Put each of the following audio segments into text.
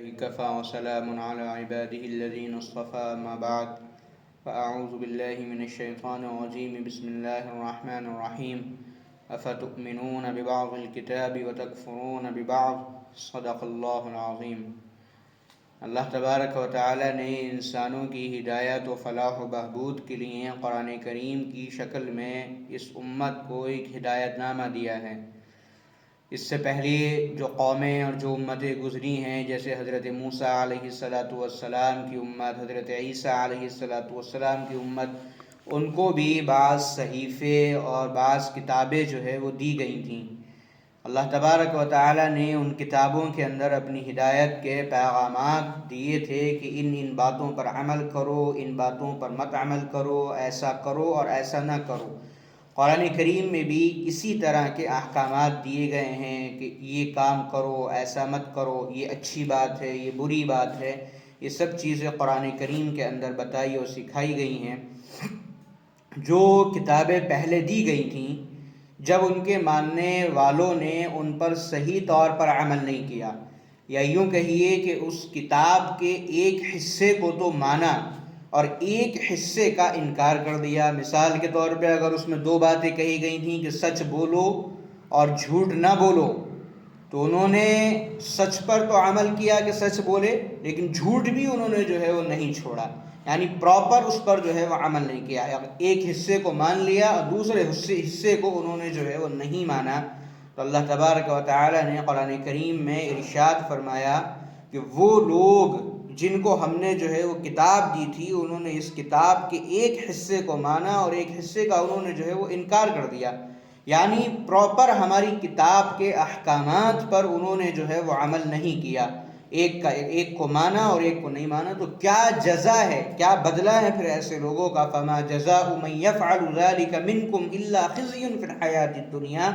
كفى وسلام على عباده الذين اصطفى أما بعد فأعوذ بالله من الشيطان الرجيم بسم الله الرحمن الرحيم أفتؤمنون ببعض الكتاب وتكفرون ببعض صدق اللہ العظیم۔ اللہ تبارک و تعالی نے انسانوں کی ہدایت و فلاح و بہبود کے لیے قرآن کریم کی شکل میں اس امت کو ایک ہدایت نامہ دیا ہے۔ اس سے پہلے جو قومیں اور جو امتیں گزری ہیں، جیسے حضرت موسیٰ علیہ السلام کی امت، حضرت عیسیٰ علیہ السلام کی امت، ان کو بھی بعض صحیفے اور بعض کتابیں جو ہے وہ دی گئی تھیں۔ اللہ تبارک و تعالی نے ان کتابوں کے اندر اپنی ہدایت کے پیغامات دیے تھے کہ ان باتوں پر عمل کرو، ان باتوں پر مت عمل کرو، ایسا کرو اور ایسا نہ کرو۔ قرآن کریم میں بھی اسی طرح کے احکامات دیے گئے ہیں کہ یہ کام کرو، ایسا مت کرو، یہ اچھی بات ہے، یہ بری بات ہے۔ یہ سب چیزیں قرآن کریم کے اندر بتائی اور سکھائی گئی ہیں۔ جو کتابیں پہلے دی گئی تھیں، جب ان کے ماننے والوں نے ان پر صحیح طور پر عمل نہیں کیا، یا یوں کہیے کہ اس کتاب کے ایک حصے کو تو مانا اور ایک حصے کا انکار کر دیا۔ مثال کے طور پہ اگر اس میں دو باتیں کہی گئی تھیں کہ سچ بولو اور جھوٹ نہ بولو، تو انہوں نے سچ پر تو عمل کیا کہ سچ بولے، لیکن جھوٹ بھی انہوں نے جو ہے وہ نہیں چھوڑا، یعنی پراپر اس پر جو ہے وہ عمل نہیں کیا۔ ایک حصے کو مان لیا اور دوسرے حصے کو انہوں نے جو ہے وہ نہیں مانا۔ تو اللہ تبارک و تعالی نے قرآن کریم میں ارشاد فرمایا کہ وہ لوگ جن کو ہم نے جو ہے وہ کتاب دی تھی، انہوں نے اس کتاب کے ایک حصے کو مانا اور ایک حصے کا انہوں نے جو ہے وہ انکار کر دیا، یعنی پراپر ہماری کتاب کے احکامات پر انہوں نے جو ہے وہ عمل نہیں کیا، ایک کو مانا اور ایک کو نہیں مانا۔ تو کیا جزا ہے، کیا بدلہ ہے پھر ایسے لوگوں کا؟ فما جزاء من يفعل ذلك منكم الا خزي في الحیات الدنیا،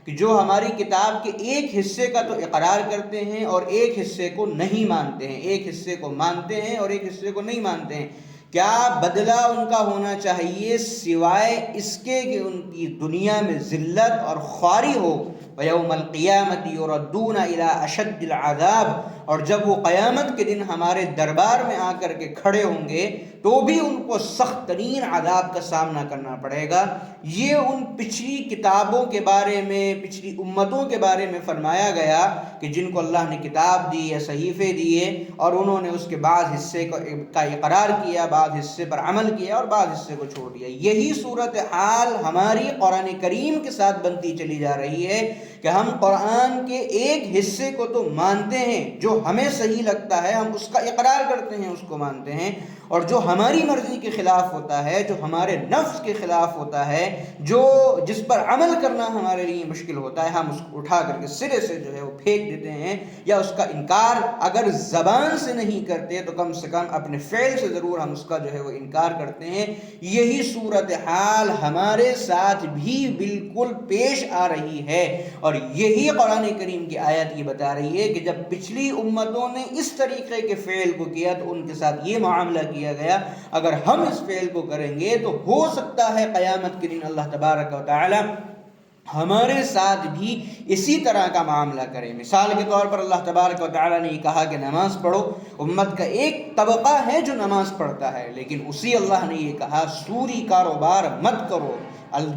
کہ جو ہماری کتاب کے ایک حصے کا تو اقرار کرتے ہیں اور ایک حصے کو نہیں مانتے ہیں، ایک حصے کو مانتے ہیں اور ایک حصے کو نہیں مانتے ہیں، کیا بدلہ ان کا ہونا چاہیے سوائے اس کے کہ ان کی دنیا میں ذلت اور خواری ہو؟ وَيَوْمَ الْقِيَامَةِ يُرَدُّونَ إِلَىٰ أَشَدِّ الْعَذَابِ، اور جب وہ قیامت کے دن ہمارے دربار میں آ کر کے کھڑے ہوں گے تو بھی ان کو سخت ترین عذاب کا سامنا کرنا پڑے گا۔ یہ ان پچھلی کتابوں کے بارے میں، پچھلی امتوں کے بارے میں فرمایا گیا کہ جن کو اللہ نے کتاب دی یا صحیفے دیے اور انہوں نے اس کے بعض حصے کا اقرار کیا، بعض حصے پر عمل کیا اور بعض حصے کو چھوڑ دیا۔ یہی صورتحال ہماری قرآن کریم کے ساتھ بنتی چلی جا رہی ہے کہ ہم قرآن کے ایک حصے کو تو مانتے ہیں، جو ہمیں صحیح لگتا ہے ہم اس کا اقرار کرتے ہیں، اس کو مانتے ہیں، اور جو ہماری مرضی کے خلاف ہوتا ہے، جو ہمارے نفس کے خلاف ہوتا ہے، جس پر عمل کرنا ہمارے لیے مشکل ہوتا ہے، ہم اس کو اٹھا کر کے سرے سے جو ہے وہ پھینک دیتے ہیں، یا اس کا انکار اگر زبان سے نہیں کرتے تو کم سے کم اپنے فعل سے ضرور ہم اس کا جو ہے وہ انکار کرتے ہیں۔ یہی صورتحال ہمارے ساتھ بھی بالکل پیش آ رہی ہے، اور یہی قرآن کریم کی آیت یہ بتا رہی ہے کہ جب پچھلی امتوں نے اس طریقے کے فعل کو کیا تو ان کے ساتھ یہ معاملہ کیا گیا، اگر ہم اس فعل کو کریں گے تو ہو سکتا ہے قیامت کے دن اللہ تبارک و تعالی ہمارے ساتھ بھی اسی طرح کا معاملہ کرے۔ مثال کے طور پر اللہ تبارک و تعالی نے یہ کہا کہ نماز پڑھو، امت کا ایک طبقہ ہے جو نماز پڑھتا ہے، لیکن اسی اللہ نے یہ کہا سودی کاروبار مت کرو۔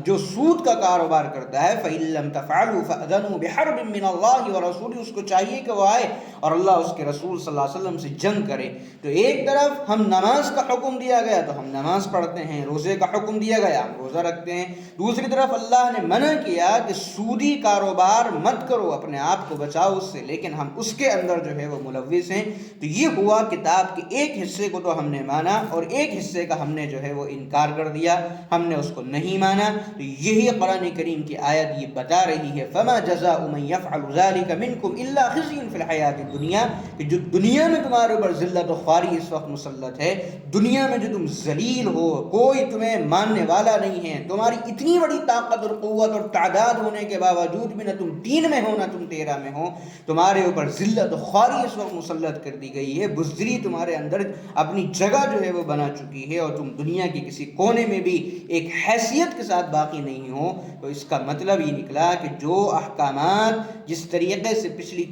جو سود کا کاروبار کرتا ہے فَإِن لَّمْ تَفْعَلُوا فَأْذَنُوا بِحَرْبٍ مِّنَ اللَّهِ وَرَسُولِهِ، اس کو چاہیے کہ وہ آئے اور اللہ اس کے رسول صلی اللہ علیہ وسلم سے جنگ کرے۔ تو ایک طرف ہم نماز کا حکم دیا گیا تو ہم نماز پڑھتے ہیں، روزے کا حکم دیا گیا ہم روزہ رکھتے ہیں، دوسری طرف اللہ نے منع کیا کہ سودی کاروبار مت کرو، اپنے آپ کو بچاؤ اس سے، لیکن ہم اس کے اندر جو ہے وہ ملوث ہیں۔ تو یہ ہوا کتاب کے ایک حصے کو تو ہم نے مانا اور ایک حصے کا ہم نے جو ہے وہ انکار کر دیا، ہم نے اس کو نہیں مانا۔ تو یہی قرآن کریم کی آیت یہ بتا رہی ہے فما جزاء من يفعل ذلك منكم الا خزي في الحیات الدنیا، کہ جو دنیا میں تمہارے اوپر ذلت و خواری اس وقت مسلط ہے، دنیا میں جو تم ذلیل ہو، کوئی تمہیں ماننے والا نہیں ہے، تمہاری اتنی بڑی طاقت اور قوت اور تعداد ہونے کے باوجود بھی نہ تم دین میں ہو نہ تم تیرہ میں ہو، تمہارے اوپر ذلت و خواری اس وقت مسلط کر دی گئی ہے، بزدلی تمہارے اندر اپنی جگہ جو ہے وہ بنا چکی ہے، اور تم دنیا کے کسی کونے میں بھی ایک حیثیت کے ساتھ باقی نہیں ہوں، تو اس کا مطلب یہ نکلا کہ جو احکامات جس طریقے سے پچھلی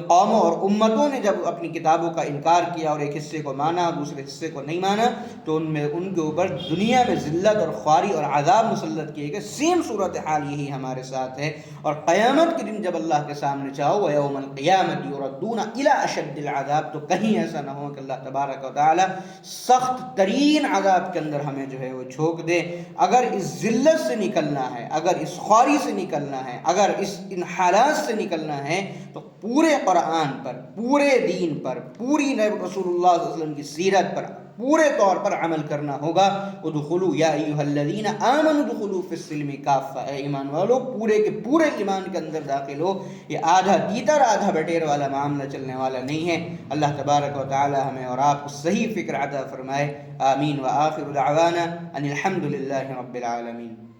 قوموں اور امتوں نے جب اپنی کتابوں کا انکار کیا اور ایک حصے کو مانا اور دوسرے حصے کو نہیں مانا، تو ان کے اوپر دنیا میں ذلت اور خواری اور عذاب مسلط کیے گئے، سیم صورتحال یہی ہمارے ساتھ ہے۔ اور قیامت کے دن جب اللہ کے سامنے چاہو وَيَوْمَ الْقِيَامَةِ يُرَدُّونَ إِلَىٰ أَشَدِّ الْعَذَابِ، تو کہیں ایسا نہ ہو کہ اللہ تبارک و تعالی سخت ترین عذاب کے اندر ہمیں جو ہے وہ جھونک دے۔ اگر اس ذلت سے نکلنا ہے، اگر اس خواری سے نکلنا ہے، اگر ان حالات سے نکلنا ہے، تو پورے قرآن پر، پورے دین پر، پوری رسول اللہ صلی اللہ علیہ وسلم کی سیرت پر پورے طور پر عمل کرنا ہوگا۔ ادخلوا یا ایھا الذین آمنوا ادخلوا فی السلم کافہ، اے ایمان والو پورے کے پورے ایمان کے اندر داخل ہو۔ یہ آدھا تیتر آدھا بٹیر والا معاملہ چلنے والا نہیں ہے۔ اللہ تبارک و تعالی ہمیں اور آپ کو صحیح فکر عطا فرمائے۔ آمین۔ وآخر دعوانا ان الحمد للہ رب العالمین۔